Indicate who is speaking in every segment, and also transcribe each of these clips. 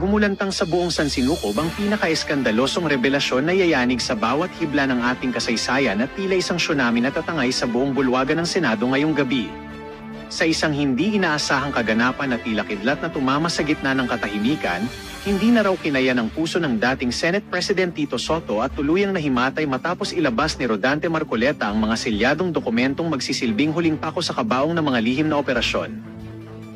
Speaker 1: gumulantang sa buong sansinukob ang pinaka-eskandalosong revelasyon na yayanig sa bawat hibla ng ating kasaysayan at tila isang tsunami na tatangay sa buong bulwagan ng Senado ngayong gabi. Sa isang hindi inaasahang kaganapan na tila kidlat na tumama sa gitna ng katahimikan, hindi na raw kinaya ng puso ng dating Senate President Tito Soto at tuluyang nahimatay matapos ilabas ni Rodante Marcoleta ang mga selyadong dokumentong magsisilbing huling pako sa kabaong ng mga lihim na operasyon.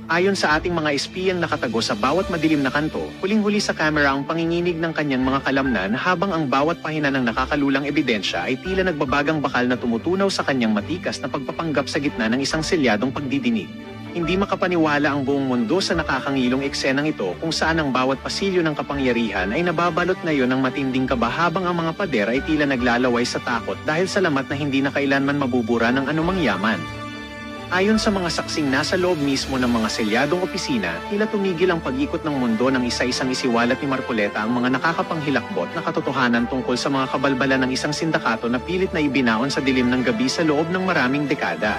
Speaker 1: Ayon sa ating mga espiyang nakatago sa bawat madilim na kanto, huling-huli sa kamera ang panginginig ng kanyang mga kalamnan habang ang bawat pahina ng nakakalulang ebidensya ay tila nagbabagang bakal na tumutunaw sa kanyang matikas na pagpapanggap sa gitna ng isang selyadong pagdidinig. Hindi makapaniwala ang buong mundo sa nakakangilong eksenang ito kung saan ang bawat pasilyo ng kapangyarihan ay nababalot ngayon ng matinding kaba habang ang mga pader ay tila naglalaway sa takot dahil sa lamat na hindi na kailanman mabubura ng anumang yaman. Ayon sa mga saksing nasa loob mismo ng mga selyadong opisina, tila tumigil ang pag-ikot ng mundo ng isa-isang isiwalat ni Marcoleta ang mga nakakapanghilakbot na katotohanan tungkol sa mga kabalbalan ng isang sindikato na pilit na ibinaon sa dilim ng gabi sa loob ng maraming dekada.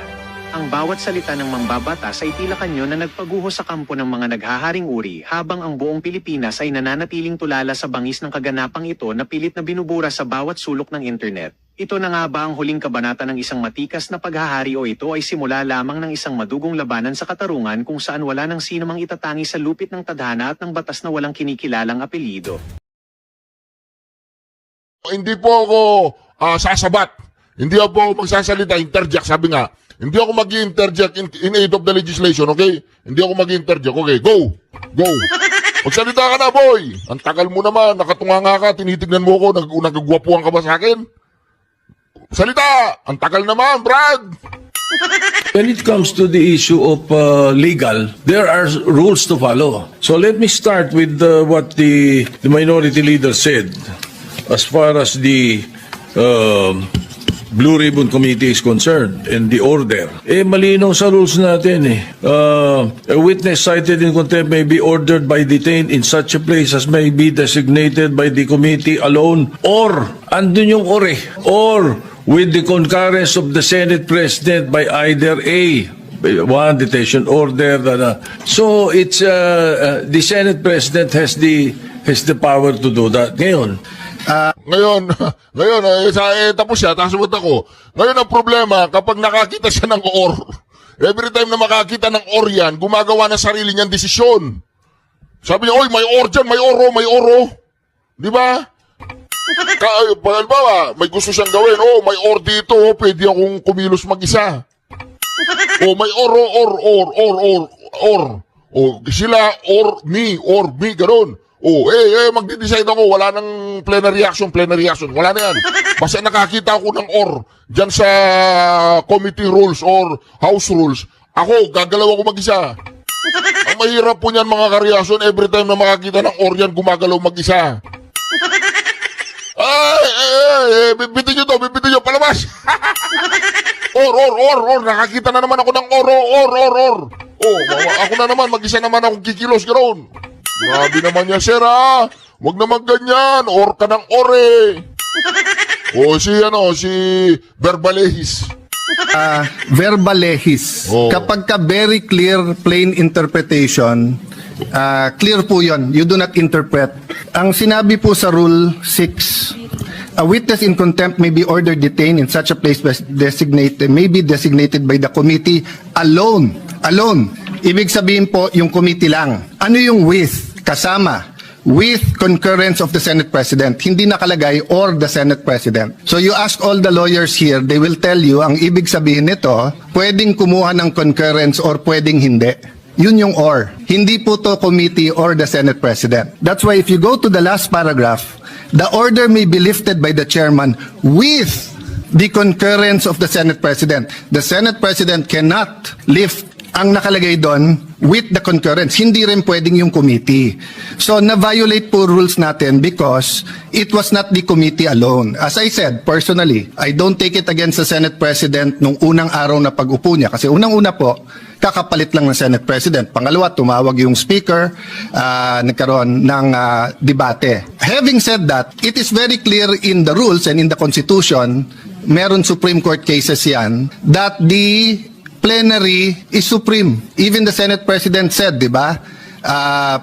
Speaker 1: Ang bawat salita ng mambabatas ay tila kanyo na nagpaguho sa kampo ng mga naghaharing uri habang ang buong Pilipinas ay nananatiling tulala sa bangis ng kaganapang ito na pilit na binubura sa bawat sulok ng internet. Ito na nga ba ang huling kabanata ng isang matikas na paghahari o ito ay simula lamang ng isang madugong labanan sa katarungan kung saan wala ng sino mang itatangi sa lupit ng tadhana at ng batas na walang kinikilalang apelyido?
Speaker 2: Hindi po ako sasabat. Hindi ako magsasalita, interject, sabi nga. Hindi ako mag-interject in aid of the legislation, okay? Hindi ako mag-interject, okay? Go! Go! Magsalita ka na, boy! Ang tagal mo naman, nakatunganga ka, tinitignan mo ako, nagagwapuhan ka ba sa akin? Salita! Ang tagal naman, Brad!
Speaker 3: When it comes to the issue of legal, there are rules to follow. So let me start with what the minority leader said as far as the Blue Ribbon Committee is concerned and the order. Malinaw sa rules natin a witness cited in contempt may be ordered by detained in such a place as may be designated by the committee alone or, andun yung or with the concurrence of the Senate President by either A, one detention order. So it's the Senate President has the power to do that.
Speaker 2: Ngayon, tapos siya, tapos ako. Ngayon ang problema, kapag nakakita siya ng or, every time na makakita ng or yan, gumagawa ng sarili niyang desisyon. Sabi niya, oy, may or dyan, may oro. Di ba? Halimbawa, may gusto siyang gawin, may or dito, pwede akong kumilos mag-isa. May or. Sila, or me, gano'n. Magdi-decide ako, wala nang plenary action, wala na yan. Basta nakakita ako ng or, dyan sa committee rules or house rules, ako, gagalaw ako mag-isa. Ang mahirap po niyan mga karyason, every time na makakita ng or yan, gumagalaw mag-isa. Bibitin nyo, palabas! Or, nakakita na naman ako ng or. Ako na naman, mag-isa naman akong kikilos, gano'n. Grabe naman yan, sir, ha? Huwag naman ganyan. Or ka ng ore. Si Verbalehis.
Speaker 4: Verbalehis. Kapag ka very clear, plain interpretation, clear po yun. You do not interpret. Ang sinabi po sa Rule 6, a witness in contempt may be ordered detained in such a place may be designated by the committee alone. Ibig sabihin po, yung committee lang. Ano yung with? Kasama. With concurrence of the Senate President. Hindi nakalagay or the Senate President. So you ask all the lawyers here, they will tell you, ang ibig sabihin nito, pwedeng kumuha ng concurrence or pwedeng hindi. Yun yung or. Hindi po to committee or the Senate President. That's why if you go to the last paragraph, the order may be lifted by the chairman with the concurrence of the Senate President. The Senate President cannot lift. Ang nakalagay doon, with the concurrence, hindi rin pwedeng yung committee. So, na-violate po rules natin because it was not the committee alone. As I said, personally, I don't take it against the Senate President nung unang araw na pag-upo niya. Kasi unang-una po, kakapalit lang ng Senate President. Pangalawa, tumawag yung speaker, nagkaroon ng debate. Having said that, it is very clear in the rules and in the Constitution, meron Supreme Court cases yan, that the plenary is supreme. Even the Senate President said, di ba?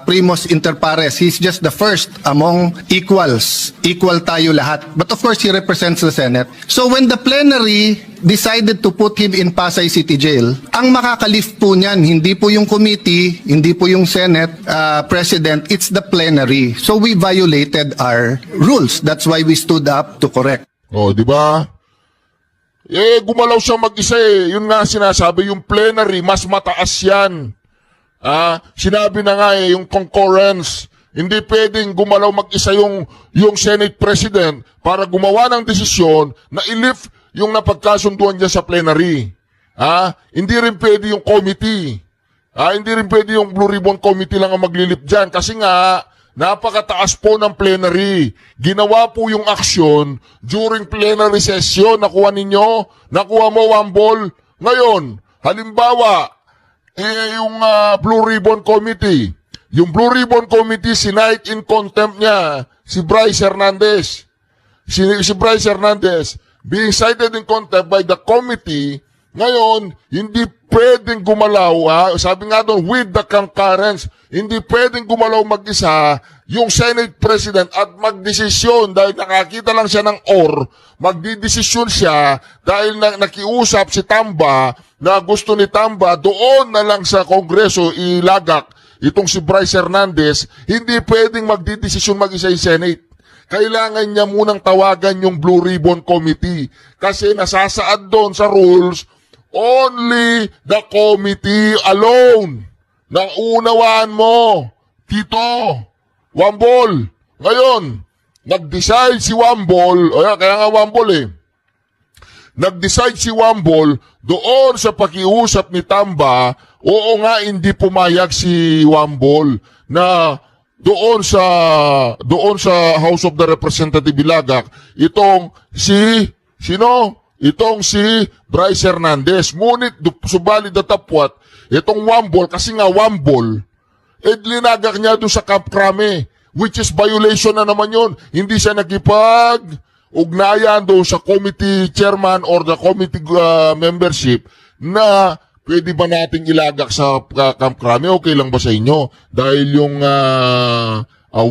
Speaker 4: primus inter pares. He's just the first among equals. Equal tayo lahat. But of course, he represents the Senate. So when the plenary decided to put him in Pasay City Jail, ang makakalift po niyan, hindi po yung committee, hindi po yung Senate President, it's the plenary. So we violated our rules. That's why we stood up to correct.
Speaker 2: O, di ba? Gumalaw siya mag-isa eh. Yun nga sinasabi, yung plenary, mas mataas yan. Sinabi na nga yung concurrence. Hindi pwedeng gumalaw mag-isa yung Senate President para gumawa ng desisyon na i-lift yung napagkasunduan niya sa plenary. Hindi rin pwede yung committee. Hindi rin pwede yung Blue Ribbon Committee lang ang maglilip dyan. Kasi nga, napakataas po ng plenary. Ginawa po yung aksyon during plenary session. Nakuha ninyo? Nakuha mo, Wambol? Ngayon, halimbawa, yung Blue Ribbon Committee. Yung Blue Ribbon Committee, sinight in contempt niya si Bryce Hernandez. Si Bryce Hernandez, being cited in contempt by the committee, ngayon, hindi pwedeng gumalaw, sabi nga doon, with the concurrence, hindi pwedeng gumalaw mag-isa yung Senate President at magdesisyon dahil nakakita lang siya ng magdidesisyon siya dahil nakiusap si Tamba na gusto ni Tamba doon na lang sa Kongreso ilagak itong si Bryce Hernandez, hindi pwedeng magdidesisyon mag-isa yung Senate. Kailangan niya munang tawagan yung Blue Ribbon Committee kasi nasasaad doon sa rules, only the committee alone. Naunawaan mo, Tito, Wambol. Ngayon, nag-decide si Wambol, kaya nga Wambol nag-decide si Wambol doon sa pakiusap ni Tamba, oo nga hindi pumayag si Wambol na doon sa House of the Representative Ilagak, itong si Bryce Hernandez. Ngunit, subalit datapwat, itong Wambol, kasi nga Wambol, linagak niya doon sa Camp Crame, which is violation na naman yun. Hindi siya nakipag-ugnayan doon sa committee chairman or the committee membership na pwede ba nating ilagak sa Camp Crame? Okay lang ba sa inyo? Dahil yung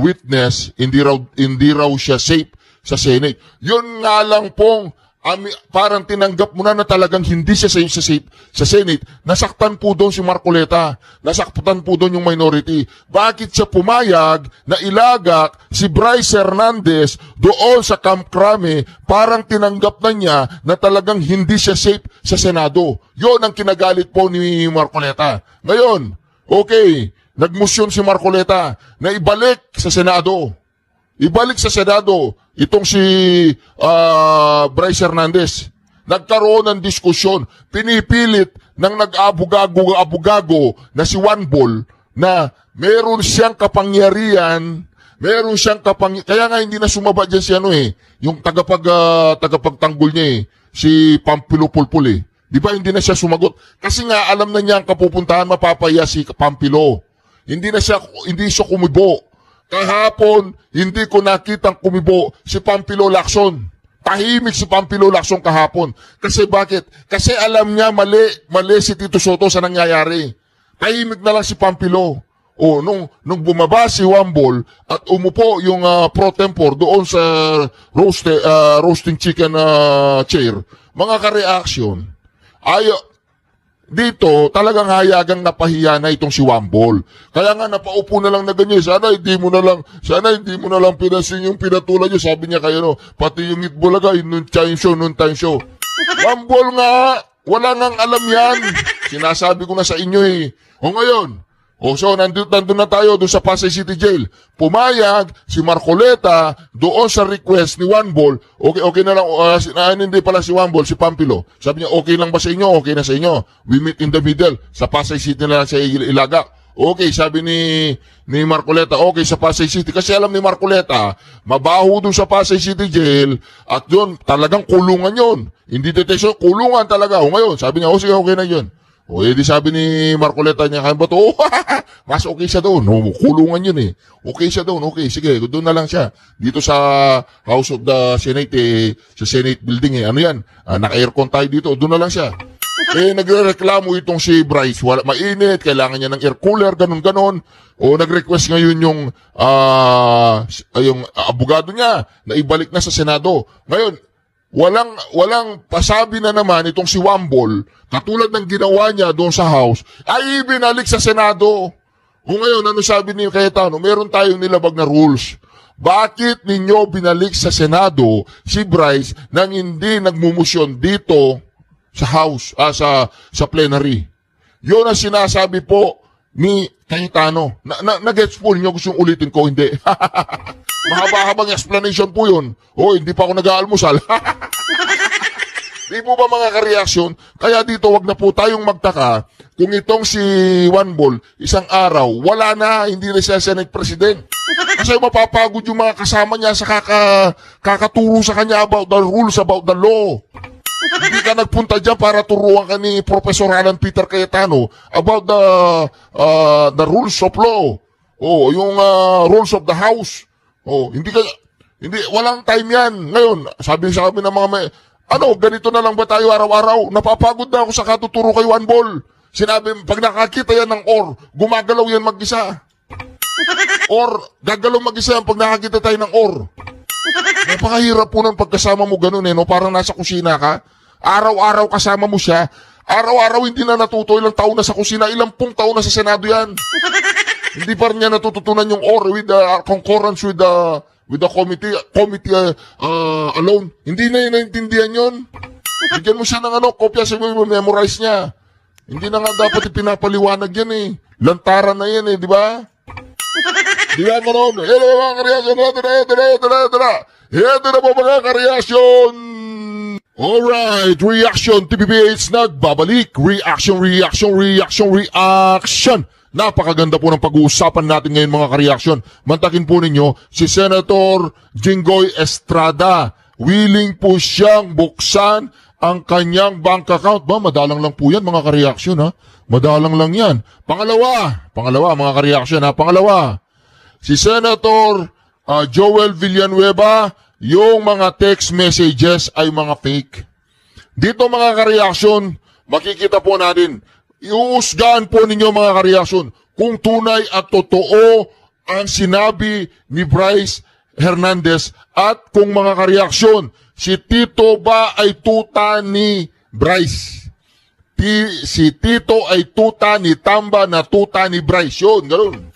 Speaker 2: witness, hindi raw siya safe sa Senate. Yun nga lang pong parang tinanggap mo na talagang hindi siya safe sa Senate. Nasaktan po doon si Marcoleta. Nasaktan po doon yung minority. Bakit siya pumayag na ilagak si Bryce Hernandez doon sa Camp Crame? Parang tinanggap na niya na talagang hindi siya safe sa Senado. Yon ang kinagalit po ni Marcoleta. Ngayon, okay, nagmusyon si Marcoleta na ibalik sa Senado. Ibalik sa Senado itong si Bryce Hernandez. Nagkaroon ng diskusyon. Pinipilit ng nag-abugago na si Wambol na meron siyang kapangyarihan, kaya nga hindi na sumaba dyan si yung tagapagtanggol niya si Pampilo Pulpul Di ba hindi na siya sumagot? Kasi nga alam na niya ang kapupuntahan, mapapaya si Pampilo. Hindi siya kumibo. Kahapon, hindi ko nakitang kumibo si Pampilo Lacson. Tahimik si Pampilo Lacson kahapon. Kasi bakit? Kasi alam niya mali si Tito Soto sa nangyayari. Tahimik na lang si Pampilo. Nung bumaba si Wambol at umupo yung pro tempore doon sa roasting chicken chair, mga ka-reaction, dito, talagang hayagang napahiya na itong si Wambol. Kaya nga napaupo na lang na ganyan. Sana hindi mo na lang pinasin yung pinatulad nyo. Sabi niya kayo, pati yung Itbulaga, noon time show. Wambol nga, wala nang alam yan. Sinasabi ko na sa inyo ngayon, so nandun na tayo doon sa Pasay City Jail. Pumayag si Marcoleta doon sa request ni Wambol. Okay na lang, hindi pala si Wambol, si Pampilo. Sabi niya, okay lang ba sa inyo? Okay na sa inyo. We meet in the middle. Sa Pasay City na lang sa Ilagak. Okay, sabi ni Marcoleta, okay sa Pasay City. Kasi alam ni Marcoleta, mabaho doon sa Pasay City Jail at yun, talagang kulungan yun. Hindi detention, kulungan talaga. Ngayon, sabi niya, sige, okay na yun. Di sabi ni Marcoleta niya, kaya ba ito? Mas okay siya doon. Kulungan yun Okay siya doon. Okay, sige, doon na lang siya. Dito sa House of the Senate, sa Senate building Ano yan? Naka-aircon tayo dito. Doon na lang siya. Nagrereklamo itong si Bryce. Mainit, kailangan niya ng air cooler, ganun-ganon. O nag-request ngayon yung abogado niya na ibalik na sa Senado. Ngayon, walang pasabi na naman itong si Wambol, katulad ng ginawa niya doon sa House, ay ibinalik sa Senado. O ngayon, ano sabi ni Cayetano? Meron tayong nilabag na rules. Bakit ninyo binalik sa Senado si Bryce nang hindi nagmumusyon dito sa House, sa plenary? Yun ang sinasabi po ni Cayetano. Nag-gets po niyo, gusto yung ulitin ko, hindi. Mahaba-habang explanation po yun. Hindi pa ako nag-aalmusal. Di po ba mga kareaksyon? Kaya dito wag na po tayong magtaka kung itong si Wambol, isang araw, wala na, hindi na siya Senate President. Kasi mapapagod yung mga kasama niya sa kakaturo sa kanya about the rules, about the law. Hindi ka nagpunta dyan para turuan ka ni Professor Alan Peter Cayetano about the rules of law. Yung rules of the House. Walang time yan. Ngayon, sabi sa amin ng mga ganito na lang ba tayo araw-araw? Napapagod na ako sa katuturo kay Wambol. Sinabi, pag nakakita yan ng gumagalaw yan mag-isa. Gagalaw mag-isa yan pag nakakita tayo ng Napakahirap po ng pagkasama mo ganun no? Parang nasa kusina ka. Araw-araw kasama mo siya. Araw-araw hindi na natuto, ilang taon na sa kusina, ilang pung taon na sa Senado yan. Hindi pa rin niya natututunan yung with the concurrence with the committee alone. Hindi na naintindihan yun. Bigyan mo siya ng kopya sa memorize niya. Hindi na nga dapat ipinapaliwanag yan Lantaran na yan di ba? Di ba mga kareasyon? Ito na po mga kareasyon! Alright, Reaction TVPH nagbabalik. Reaction. Napakaganda po ng pag-uusapan natin ngayon mga kareaksyon. Mantakin po ninyo si Senator Jinggoy Estrada. Willing po siyang buksan ang kanyang bank account. Madalang lang po yan mga kareaksyon Madalang lang yan. Pangalawa mga kareaksyon Pangalawa, si Senator Joel Villanueva, yung mga text messages ay mga fake. Dito mga kareaksyon, makikita po natin, iuusgahan po ninyo mga kareaksyon kung tunay at totoo ang sinabi ni Bryce Hernandez at kung mga kareaksyon, si Tito ba ay tuta ni Bryce? Si Tito ay tuta ni Tamba na tuta ni Bryce. Yun, ganoon.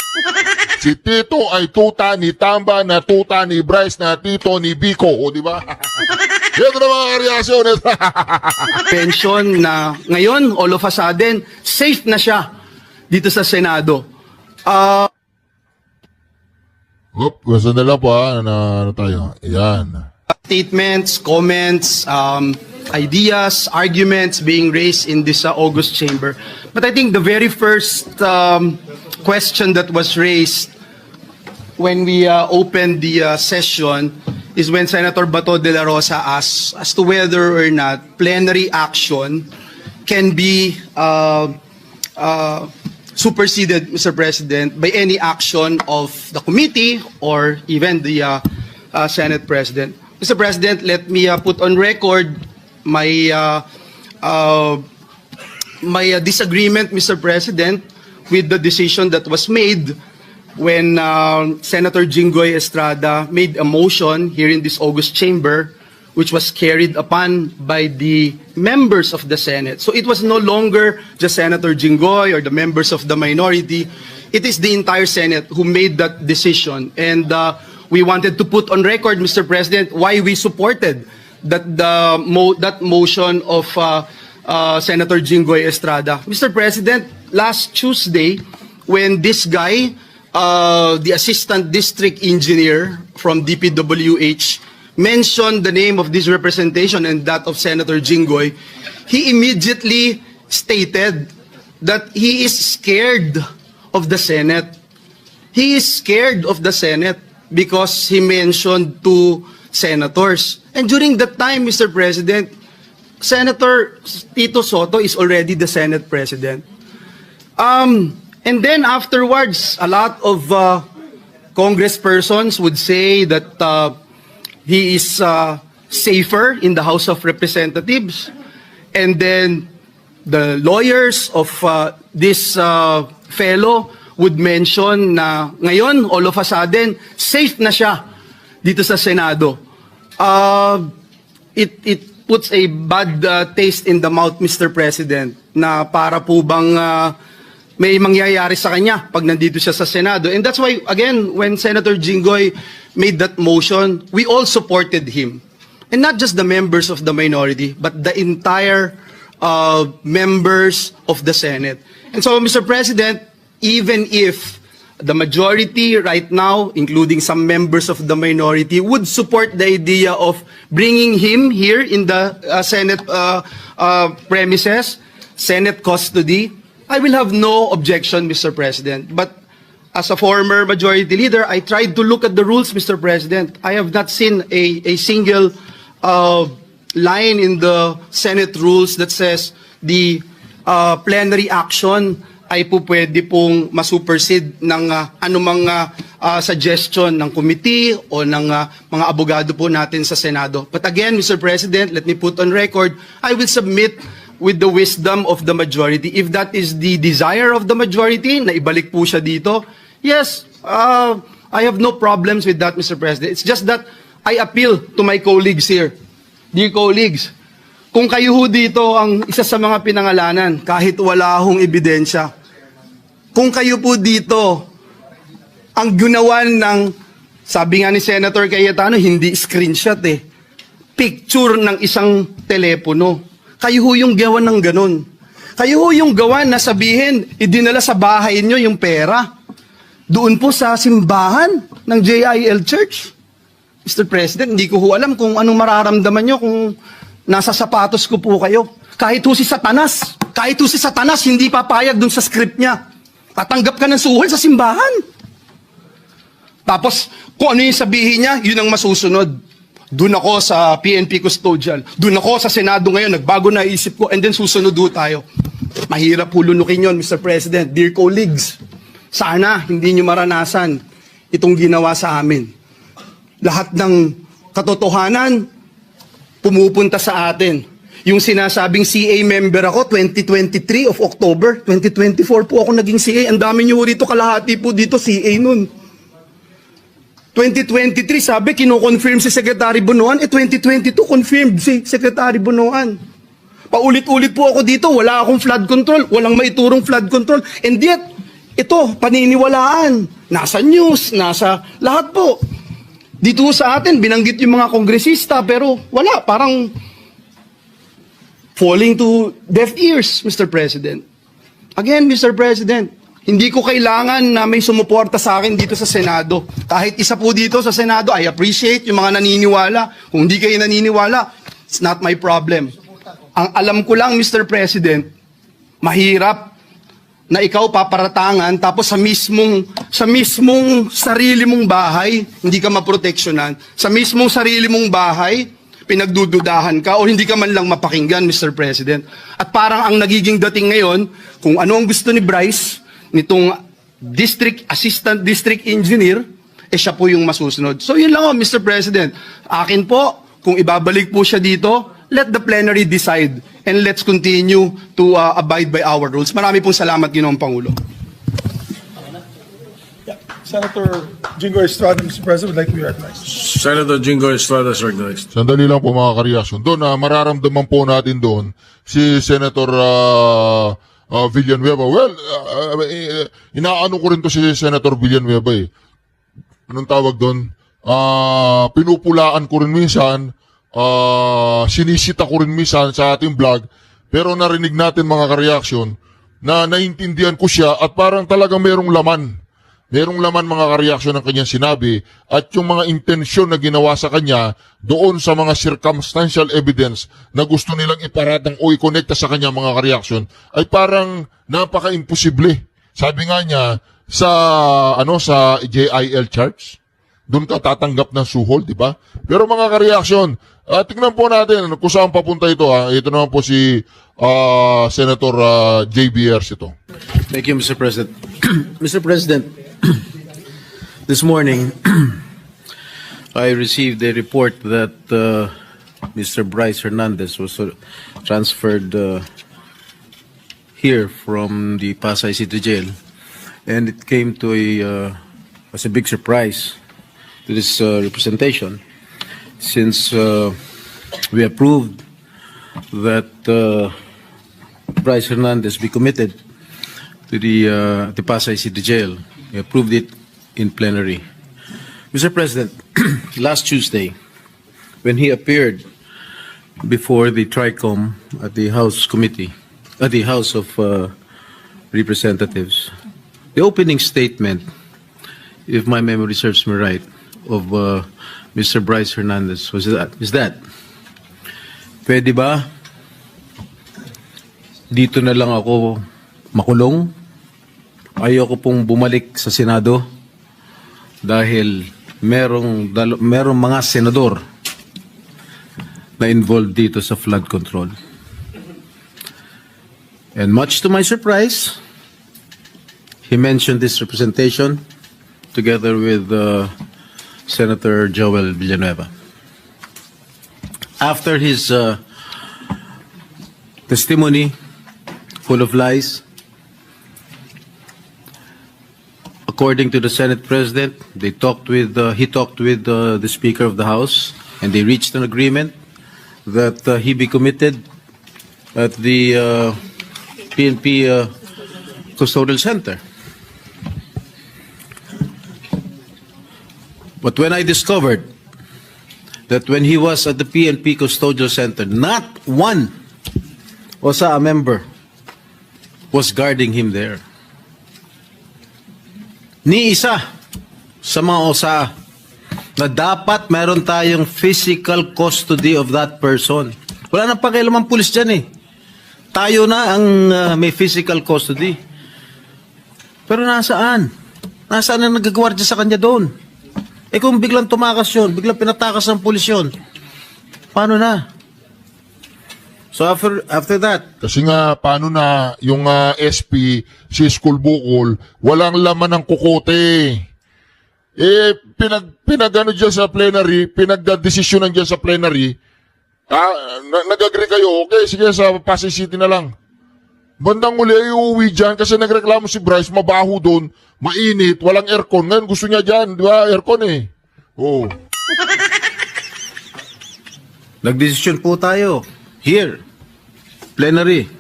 Speaker 2: Si Tito ay tuta ni Tamba na tuta ni Bryce na tito ni Biko. Di ba? Ito na mga kareaksyon.
Speaker 5: Pension na ngayon, all of a sudden, safe na siya dito sa Senado.
Speaker 2: Gusto nila po ano tayo. Yan.
Speaker 5: Statements, comments, ideas, arguments being raised in this August chamber. But I think the very first question that was raised when we opened the session is when Senator Bato de la Rosa asked as to whether or not plenary action can be superseded, Mr. President, by any action of the committee or even the Senate President. Mr. President, let me put on record my disagreement, Mr. President, with the decision that was made when Senator Jinggoy Estrada made a motion here in this August chamber, which was carried upon by the members of the Senate. So it was no longer just Senator Jinggoy or the members of the minority. It is the entire Senate who made that decision. And we wanted to put on record, Mr. President, why we supported that motion of Senator Jinggoy Estrada. Mr. President, last Tuesday, when this guy, the assistant district engineer from DPWH, mentioned the name of this representation and that of Senator Jinggoy, he immediately stated that he is scared of the Senate. He is scared of the Senate because he mentioned two senators. And during that time, Mr. President, Senator Tito Soto is already the Senate President. And then afterwards, a lot of congresspersons would say that he is safer in the House of Representatives. And then the lawyers of this fellow would mention na ngayon, all of a sudden, safe na siya dito sa Senado. It puts a bad taste in the mouth, Mr. President, na para po bang may mangyayari sa kanya pag nandito siya sa Senado. And that's why, again, when Senator Jinggoy made that motion, we all supported him. And not just the members of the minority, but the entire members of the Senate. And so, Mr. President, even if the majority right now, including some members of the minority, would support the idea of bringing him here in the Senate premises, Senate custody, I will have no objection, Mr. President. But as a former majority leader, I tried to look at the rules, Mr. President. I have not seen a single line in the Senate rules that says the plenary action ay po pwede pong masupersede ng anumang suggestion ng committee o ng mga abogado po natin sa Senado. But again, Mr. President, let me put on record, I will submit with the wisdom of the majority. If that is the desire of the majority, na ibalik po siya dito, yes, I have no problems with that, Mr. President. It's just that I appeal to my colleagues here. Dear colleagues, kung kayo ho dito ang isa sa mga pinangalanan, kahit wala hong ebidensya, kung kayo po dito ang gunawan ng, sabi nga ni Senator Cayetano, hindi screenshot picture ng isang telepono. Kayo ho yung gawan ng ganun. Kayo ho yung gawan na sabihin, idinala sa bahay nyo yung pera. Doon po sa simbahan ng JIL Church. Mr. President, hindi ko ho alam kung anong mararamdaman nyo kung nasa sapatos ko po kayo. Kahit ho si Satanas, hindi papayag dun sa script niya. Tatanggap ka ng suhol sa simbahan. Tapos, kung ano yung sabihin niya, yun ang masusunod. Doon ako sa PNP custodial. Doon ako sa Senado ngayon, nagbago na isip ko, and then susunod do tayo. Mahirap hulunukin yun, Mr. President. Dear colleagues, sana hindi nyo maranasan itong ginawa sa amin. Lahat ng katotohanan, pumupunta sa atin. Yung sinasabing CA member ako, 2023 of October, 2024 po ako naging CA. Ang dami nyo rito, kalahati po dito CA nun. 2023, sabi, kino-confirm si Secretary Bunuan, 2022, confirmed si Secretary Bunuan. Paulit-ulit po ako dito, wala akong flood control, walang maiturong flood control. And yet, ito, paniniwalaan. Nasa news, nasa lahat po. Dito sa atin, binanggit yung mga kongresista, pero wala, parang falling to deaf ears, Mr. President. Again, Mr. President, hindi ko kailangan na may sumuporta sa akin dito sa Senado. Kahit isa po dito sa Senado, I appreciate yung mga naniniwala. Kung hindi kayo naniniwala, it's not my problem. Ang alam ko lang, Mr. President, mahirap na ikaw paparatangan tapos sa mismong sarili mong bahay, hindi ka maproteksyonan. Sa mismong sarili mong bahay, pinagdududahan ka o hindi ka man lang mapakinggan, Mr. President. At parang ang nagiging dating ngayon, kung ano ang gusto ni Bryce, nitong assistant district engineer, siya po yung masusunod. So yun lang Mr. President. Akin po, kung ibabalik po siya dito, let the plenary decide and let's continue to abide by our rules. Marami pong salamat, Ginoong Pangulo.
Speaker 6: Senator Jingo Estrada, Mr. President, would like to be recognized.
Speaker 3: Senator Jingo Estrada is recognized.
Speaker 2: Sandali lang po mga kareaksyon. Doon, mararamdaman po natin doon si Senator Villanueva. Well, inaano ko rin to si Senator Villanueva Anong tawag doon? Pinupulaan ko rin minsan, sinisita ko rin minsan sa ating vlog, pero narinig natin mga kareaksyon na naintindihan ko siya at parang talagang merong laman. Merong laman mga kareaksyon ng kanyang sinabi at yung mga intensyon na ginawa sa kanya doon sa mga circumstantial evidence na gusto nilang iparatang o i-connecta sa kanya mga kareaksyon ay parang napaka-imposible. Sabi nga niya sa JIL charts, doon ka tatanggap ng suhol, di ba? Pero mga kareaksyon, tingnan po natin kung saan papunta ito. Ito naman po si Senator JBRs ito.
Speaker 7: Thank you, Mr. President. Mr. President, this morning, I received a report that Mr. Bryce Hernandez was transferred here from the Pasay City Jail. and it came to as a big surprise to this representation, since we approved that Bryce Hernandez be committed to the Pasay City Jail. We approved it in plenary. Mr. President, last Tuesday, when he appeared before the TRICOM at the House Committee, at the House of Representatives, the opening statement, if my memory serves me right, of Mr. Bryce Hernandez is that, pwede ba dito na lang ako makulong? Ayoko pong bumalik sa Senado dahil merong mga senador na involved dito sa flood control. And much to my surprise, he mentioned this representation together with Senator Joel Villanueva. After his testimony, full of lies, according to the Senate President, he talked with the Speaker of the House, and they reached an agreement that he be committed at the PNP Custodial Center. But when I discovered that when he was at the PNP Custodial Center, not one OSA member was guarding him there. Ni isa sa mga OSA na dapat meron tayong physical custody of that person. Wala nang pakialam ang pulis dyan eh. Tayo na ang may physical custody. Pero nasaan? Nasaan ang nagagwardya sa kanya doon? Eh kung biglang tumakas yun, biglang pinatakas ng pulis yun, paano na? So after that,
Speaker 2: Kasi nga, paano na yung SP, si School Bukol, walang laman ng kukote. Eh, pinagano dyan sa plenary, pinagdadesisyonan dyan sa plenary, nag-agree kayo, okay, sige, sa Pasay City na lang. Bandang uli ay uuwi dyan kasi nagreklamo si Bryce, mabaho doon, mainit, walang aircon. Ngayon gusto niya dyan, di ba, aircon eh. Oh.
Speaker 7: nagdesisyon po tayo here, plenary,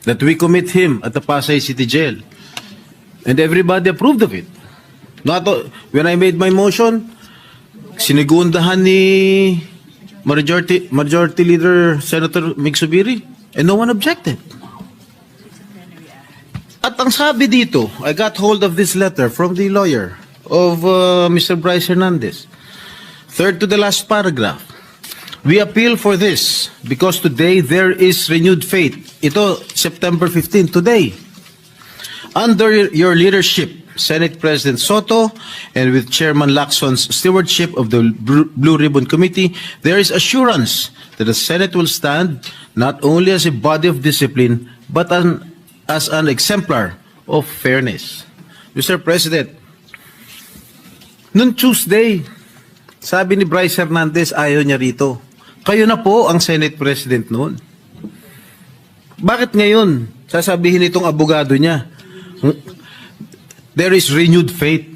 Speaker 7: that we commit him at the Pasay City Jail. And everybody approved of it. When I made my motion, sinigundahan ni Majority Leader Senator Mig Subiri, and no one objected. At ang sabi dito, I got hold of this letter from the lawyer of Mr. Bryce Hernandez. Third to the last paragraph. We appeal for this because today there is renewed faith. Ito, September 15, today. Under your leadership, Senate President Soto, and with Chairman Lacson's stewardship of the Blue Ribbon Committee, there is assurance that the Senate will stand not only as a body of discipline, but as an exemplar of fairness. Mr. President, noong Tuesday, sabi ni Bryce Hernandez, ayaw niya rito. Kayo na po ang Senate President noon. Bakit ngayon sasabihin itong abogado niya, there is renewed faith?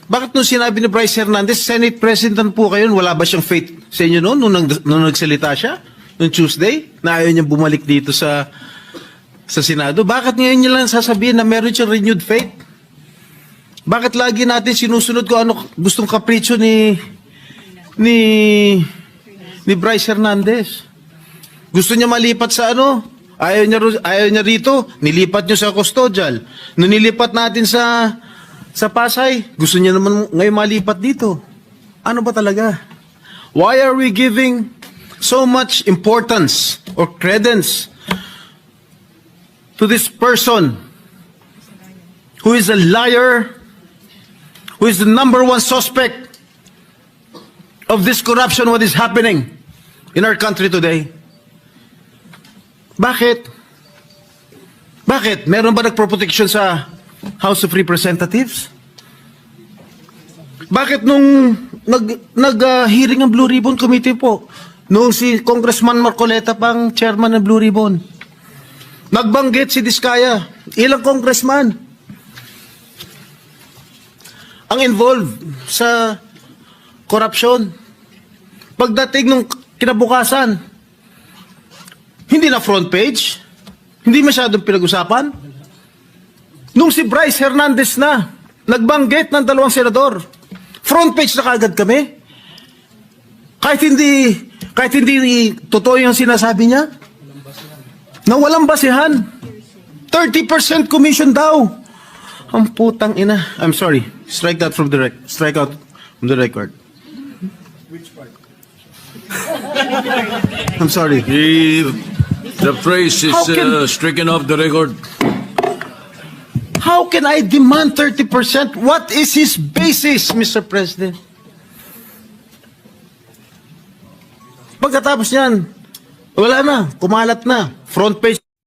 Speaker 7: Bakit nung sinabi ni Bryce Hernandez, Senate President po kayo, wala ba siyang faith sa inyo noon nung nagsalita siya? Noong Tuesday, na ayaw niya bumalik dito sa Senado? Bakit ngayon niya lang sasabihin na meron siyang renewed faith? Bakit lagi natin sinusunod ko ano gustong kapritsyo ni Bryce Hernandez? Gusto niya malipat sa ano? Ayaw niya rito, nilipat niyo sa custodial. Nung nilipat natin sa Pasay, gusto niya naman ngayon malipat dito. Ano ba talaga? Why are we giving so much importance or credence to this person who is a liar, who is the number one suspect of this corruption, what is happening in our country today? Bakit? Bakit? Meron ba nagproprotection sa House of Representatives? Bakit nung nag-hearing ang Blue Ribbon Committee po, nung si Congressman Marcoleta pang chairman ng Blue Ribbon, nagbanggit si Diskaya, ilang congressman ang involved sa corruption. Pagdating nung kinabukasan, hindi na front page, hindi masyadong pinag-usapan. Nung si Bryce Hernandez na, nagbanggit ng 2 senador, front page na kagad kami. Kahit hindi totoo yung sinasabi niya, na walang basihan. 30% commission daw. Ang putang ina. I'm sorry. Strike out from the record. I'm sorry.
Speaker 3: The phrase is
Speaker 7: How can-
Speaker 3: stricken off the record.
Speaker 7: How can I demand 30%? What is his basis, Mr. President? Pagkatapos niyan, wala na, kumalat na. Front page